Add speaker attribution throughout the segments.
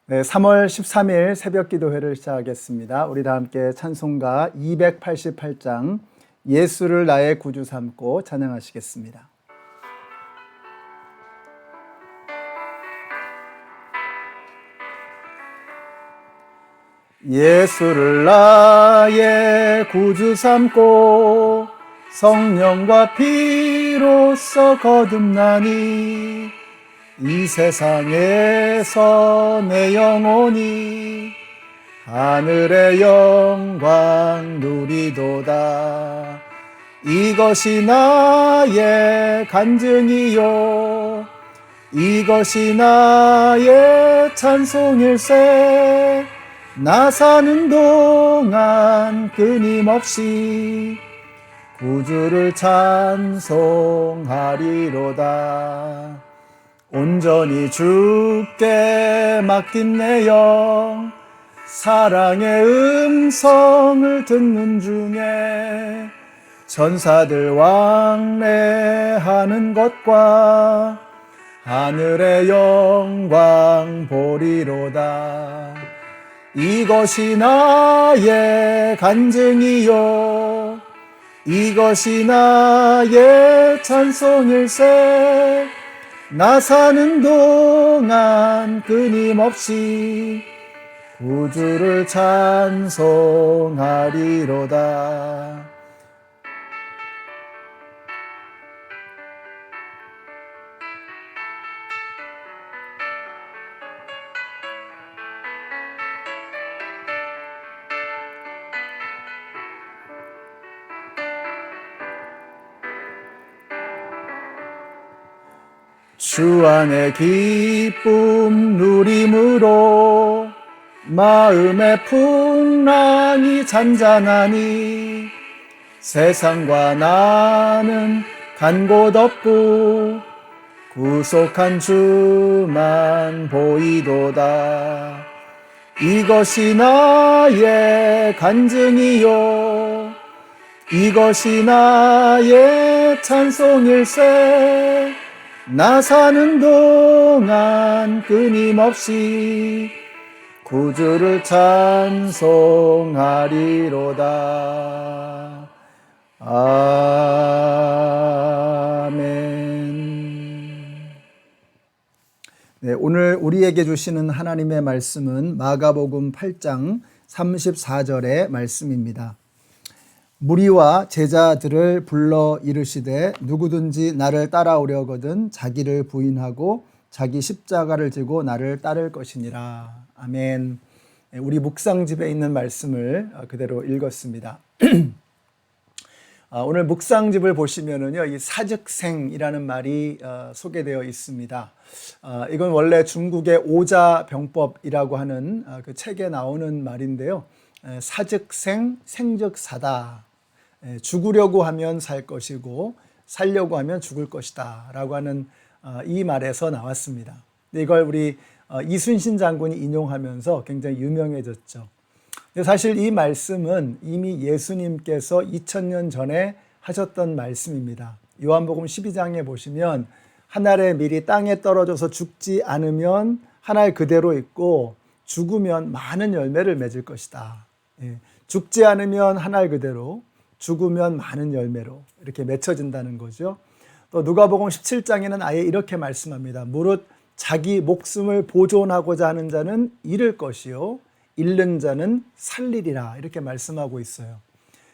Speaker 1: 네, 3월 13일 새벽 기도회를 시작하겠습니다. 우리 다 함께 찬송가 288장 예수를 나의 구주 삼고 찬양하시겠습니다. 예수를 나의 구주 삼고 성령과 피로써 거듭나니 이 세상에서 내 영혼이 하늘의 영광 누리도다. 이것이 나의 간증이요 이것이 나의 찬송일세. 나 사는 동안 끊임없이 구주를 찬송하리로다. 온전히 주께 맡긴 내 영, 사랑의 음성을 듣는 중에 천사들 왕래하는 것과 하늘의 영광 보리로다. 이것이 나의 간증이요 이것이 나의 찬송일세. 나 사는 동안 끊임없이 구주를 찬송하리로다. 주 안의 기쁨 누림으로 마음의 풍랑이 잔잔하니 세상과 나는 간 곳 없고 구속한 주만 보이도다. 이것이 나의 간증이요 이것이 나의 찬송일세. 나 사는 동안 끊임없이 구주를 찬송하리로다. 아멘. 네, 오늘 우리에게 주시는 하나님의 말씀은 마가복음 8장 34절의 말씀입니다. 무리와 제자들을 불러 이르시되 누구든지 나를 따라오려거든 자기를 부인하고 자기 십자가를 지고 나를 따를 것이니라. 아멘. 우리 묵상집에 있는 말씀을 그대로 읽었습니다. 오늘 묵상집을 보시면은요, 이 사즉생이라는 말이 소개되어 있습니다. 이건 원래 중국의 오자병법이라고 하는 그 책에 나오는 말인데요. 사즉생, 생즉사다. 죽으려고 하면 살 것이고 살려고 하면 죽을 것이다 라고 하는 이 말에서 나왔습니다. 이걸 우리 이순신 장군이 인용하면서 굉장히 유명해졌죠. 사실 이 말씀은 이미 예수님께서 2000년 전에 하셨던 말씀입니다. 요한복음 12장에 보시면 한 알의 밀이 땅에 떨어져서 죽지 않으면 한 알 그대로 있고 죽으면 많은 열매를 맺을 것이다. 죽지 않으면 한 알 그대로, 죽으면 많은 열매로 이렇게 맺혀진다는 거죠. 또 누가복음 17장에는 아예 이렇게 말씀합니다. 무릇 자기 목숨을 보존하고자 하는 자는 잃을 것이요 잃는 자는 살리리라 이렇게 말씀하고 있어요.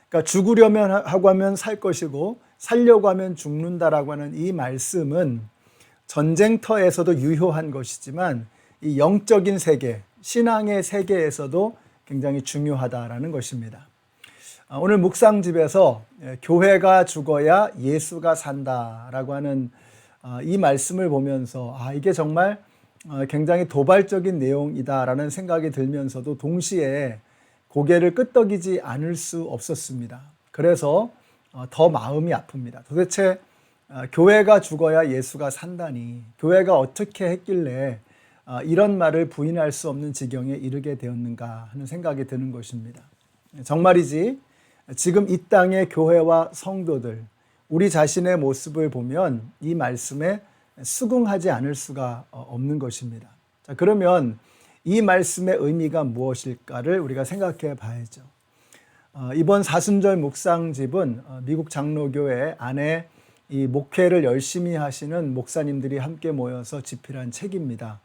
Speaker 1: 그러니까 죽으려면 하고 하면 살 것이고 살려고 하면 죽는다라고 하는 이 말씀은 전쟁터에서도 유효한 것이지만 이 영적인 세계, 신앙의 세계에서도 굉장히 중요하다라는 것입니다. 오늘 묵상집에서 교회가 죽어야 예수가 산다라고 하는 이 말씀을 보면서 이게 정말 굉장히 도발적인 내용이다라는 생각이 들면서도 동시에 고개를 끄덕이지 않을 수 없었습니다. 그래서 더 마음이 아픕니다. 도대체 교회가 죽어야 예수가 산다니 교회가 어떻게 했길래 이런 말을 부인할 수 없는 지경에 이르게 되었는가 하는 생각이 드는 것입니다. 정말이지 지금 이 땅의 교회와 성도들, 우리 자신의 모습을 보면 이 말씀에 수긍하지 않을 수가 없는 것입니다. 자, 그러면 이 말씀의 의미가 무엇일까를 우리가 생각해 봐야죠. 이번 사순절 묵상집은 미국 장로교회 안에 이 목회를 열심히 하시는 목사님들이 함께 모여서 집필한 책입니다.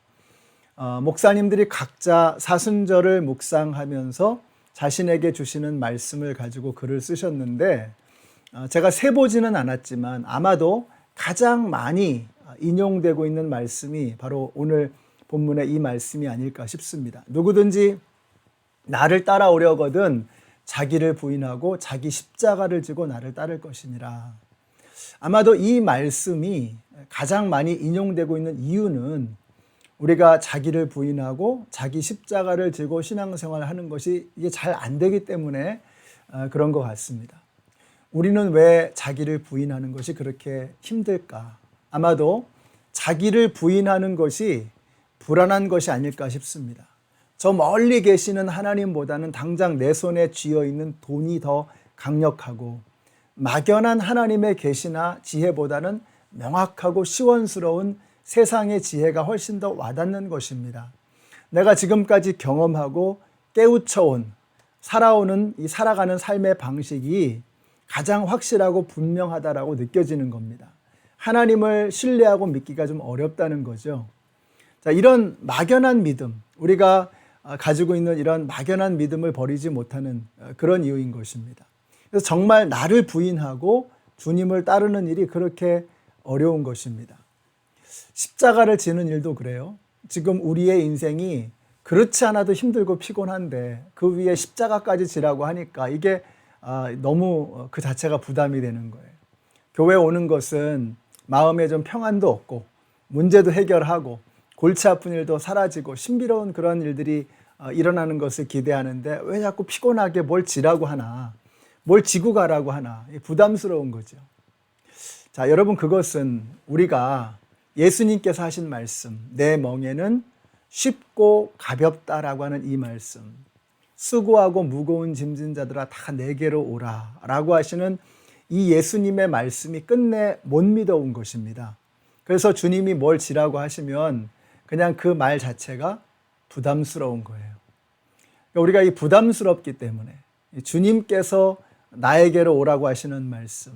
Speaker 1: 목사님들이 각자 사순절을 묵상하면서 자신에게 주시는 말씀을 가지고 글을 쓰셨는데, 제가 세보지는 않았지만 아마도 가장 많이 인용되고 있는 말씀이 바로 오늘 본문의 이 말씀이 아닐까 싶습니다. 누구든지 나를 따라오려거든 자기를 부인하고 자기 십자가를 지고 나를 따를 것이니라. 아마도 이 말씀이 가장 많이 인용되고 있는 이유는 우리가 자기를 부인하고 자기 십자가를 지고 신앙생활을 하는 것이 이게 잘 안 되기 때문에 그런 것 같습니다. 우리는 왜 자기를 부인하는 것이 그렇게 힘들까? 아마도 자기를 부인하는 것이 불안한 것이 아닐까 싶습니다. 저 멀리 계시는 하나님보다는 당장 내 손에 쥐어 있는 돈이 더 강력하고, 막연한 하나님의 계시나 지혜보다는 명확하고 시원스러운 세상의 지혜가 훨씬 더 와닿는 것입니다. 내가 지금까지 경험하고 깨우쳐온 살아가는 삶의 방식이 가장 확실하고 분명하다라고 느껴지는 겁니다. 하나님을 신뢰하고 믿기가 좀 어렵다는 거죠. 자, 이런 막연한 믿음, 우리가 가지고 있는 이런 막연한 믿음을 버리지 못하는 그런 이유인 것입니다. 그래서 정말 나를 부인하고 주님을 따르는 일이 그렇게 어려운 것입니다. 십자가를 지는 일도 그래요. 지금 우리의 인생이 그렇지 않아도 힘들고 피곤한데 그 위에 십자가까지 지라고 하니까 이게 너무 그 자체가 부담이 되는 거예요. 교회 오는 것은 마음에 좀 평안도 얻고 문제도 해결하고 골치 아픈 일도 사라지고 신비로운 그런 일들이 일어나는 것을 기대하는데 왜 자꾸 피곤하게 뭘 지라고 하나, 뭘 지고 가라고 하나, 부담스러운 거죠. 자, 여러분, 그것은 우리가 예수님께서 하신 말씀, 내 멍에는 쉽고 가볍다라고 하는 이 말씀, 수고하고 무거운 짐진 자들아 다 내게로 오라 라고 하시는 이 예수님의 말씀이 끝내 못 믿어온 것입니다. 그래서 주님이 뭘 지라고 하시면 그냥 그 말 자체가 부담스러운 거예요. 우리가 이 부담스럽기 때문에 주님께서 나에게로 오라고 하시는 말씀,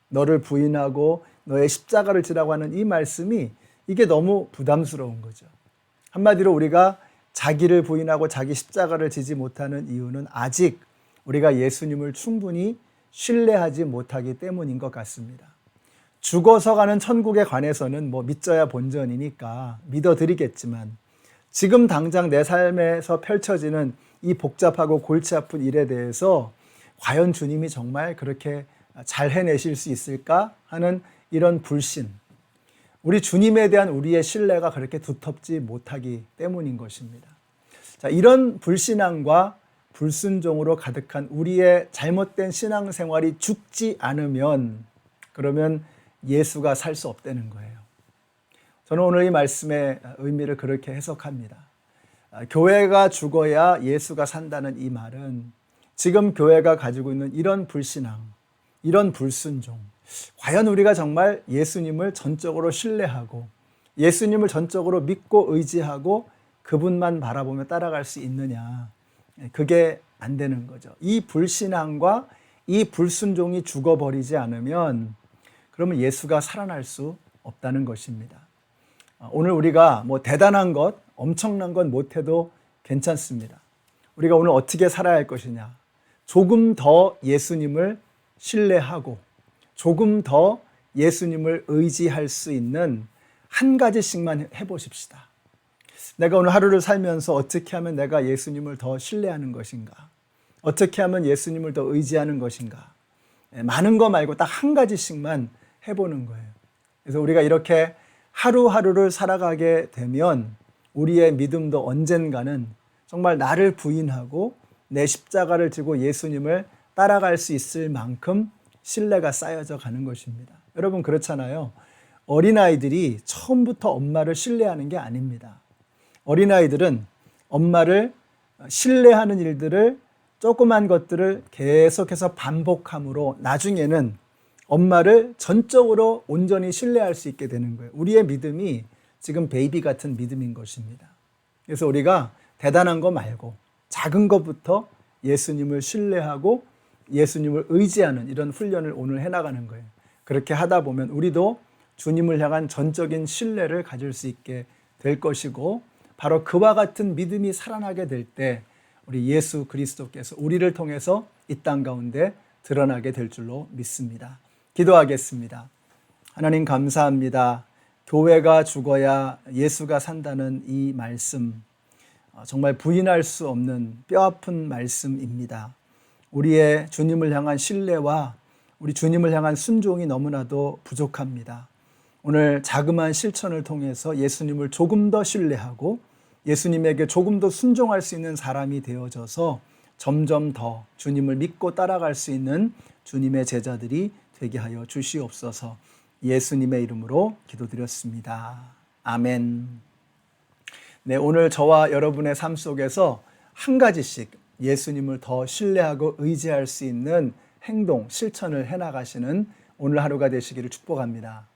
Speaker 1: 너를 부인하고 너의 십자가를 지라고 하는 이 말씀이 이게 너무 부담스러운 거죠. 한마디로 우리가 자기를 부인하고 자기 십자가를 지지 못하는 이유는 아직 우리가 예수님을 충분히 신뢰하지 못하기 때문인 것 같습니다. 죽어서 가는 천국에 관해서는 뭐 믿져야 본전이니까 믿어드리겠지만, 지금 당장 내 삶에서 펼쳐지는 이 복잡하고 골치 아픈 일에 대해서 과연 주님이 정말 그렇게 잘 해내실 수 있을까 하는 이런 불신, 우리 주님에 대한 우리의 신뢰가 그렇게 두텁지 못하기 때문인 것입니다. 자, 이런 불신앙과 불순종으로 가득한 우리의 잘못된 신앙생활이 죽지 않으면 그러면 예수가 살 수 없다는 거예요. 저는 오늘 이 말씀의 의미를 그렇게 해석합니다. 교회가 죽어야 예수가 산다는 이 말은 지금 교회가 가지고 있는 이런 불신앙, 이런 불순종, 과연 우리가 정말 예수님을 전적으로 신뢰하고 예수님을 전적으로 믿고 의지하고 그분만 바라보며 따라갈 수 있느냐, 그게 안 되는 거죠. 이 불신앙과 이 불순종이 죽어버리지 않으면 그러면 예수가 살아날 수 없다는 것입니다. 오늘 우리가 뭐 대단한 것, 엄청난 것 못해도 괜찮습니다. 우리가 오늘 어떻게 살아야 할 것이냐, 조금 더 예수님을 신뢰하고 조금 더 예수님을 의지할 수 있는 한 가지씩만 해보십시다. 내가 오늘 하루를 살면서 어떻게 하면 내가 예수님을 더 신뢰하는 것인가, 어떻게 하면 예수님을 더 의지하는 것인가, 많은 거 말고 딱 한 가지씩만 해보는 거예요. 그래서 우리가 이렇게 하루하루를 살아가게 되면 우리의 믿음도 언젠가는 정말 나를 부인하고 내 십자가를 지고 예수님을 따라갈 수 있을 만큼 신뢰가 쌓여져 가는 것입니다. 여러분, 그렇잖아요. 어린아이들이 처음부터 엄마를 신뢰하는 게 아닙니다. 어린아이들은 엄마를 신뢰하는 일들을, 조그만 것들을 계속해서 반복함으로 나중에는 엄마를 전적으로 온전히 신뢰할 수 있게 되는 거예요. 우리의 믿음이 지금 베이비 같은 믿음인 것입니다. 그래서 우리가 대단한 거 말고 작은 것부터 예수님을 신뢰하고 예수님을 의지하는 이런 훈련을 오늘 해나가는 거예요. 그렇게 하다 보면 우리도 주님을 향한 전적인 신뢰를 가질 수 있게 될 것이고, 바로 그와 같은 믿음이 살아나게 될 때 우리 예수 그리스도께서 우리를 통해서 이 땅 가운데 드러나게 될 줄로 믿습니다. 기도하겠습니다. 하나님 감사합니다. 교회가 죽어야 예수가 산다는 이 말씀, 정말 부인할 수 없는 뼈아픈 말씀입니다. 우리의 주님을 향한 신뢰와 우리 주님을 향한 순종이 너무나도 부족합니다. 오늘 자그마한 실천을 통해서 예수님을 조금 더 신뢰하고 예수님에게 조금 더 순종할 수 있는 사람이 되어져서 점점 더 주님을 믿고 따라갈 수 있는 주님의 제자들이 되게 하여 주시옵소서. 예수님의 이름으로 기도드렸습니다. 아멘. 네, 오늘 저와 여러분의 삶 속에서 한 가지씩 예수님을 더 신뢰하고 의지할 수 있는 행동, 실천을 해나가시는 오늘 하루가 되시기를 축복합니다.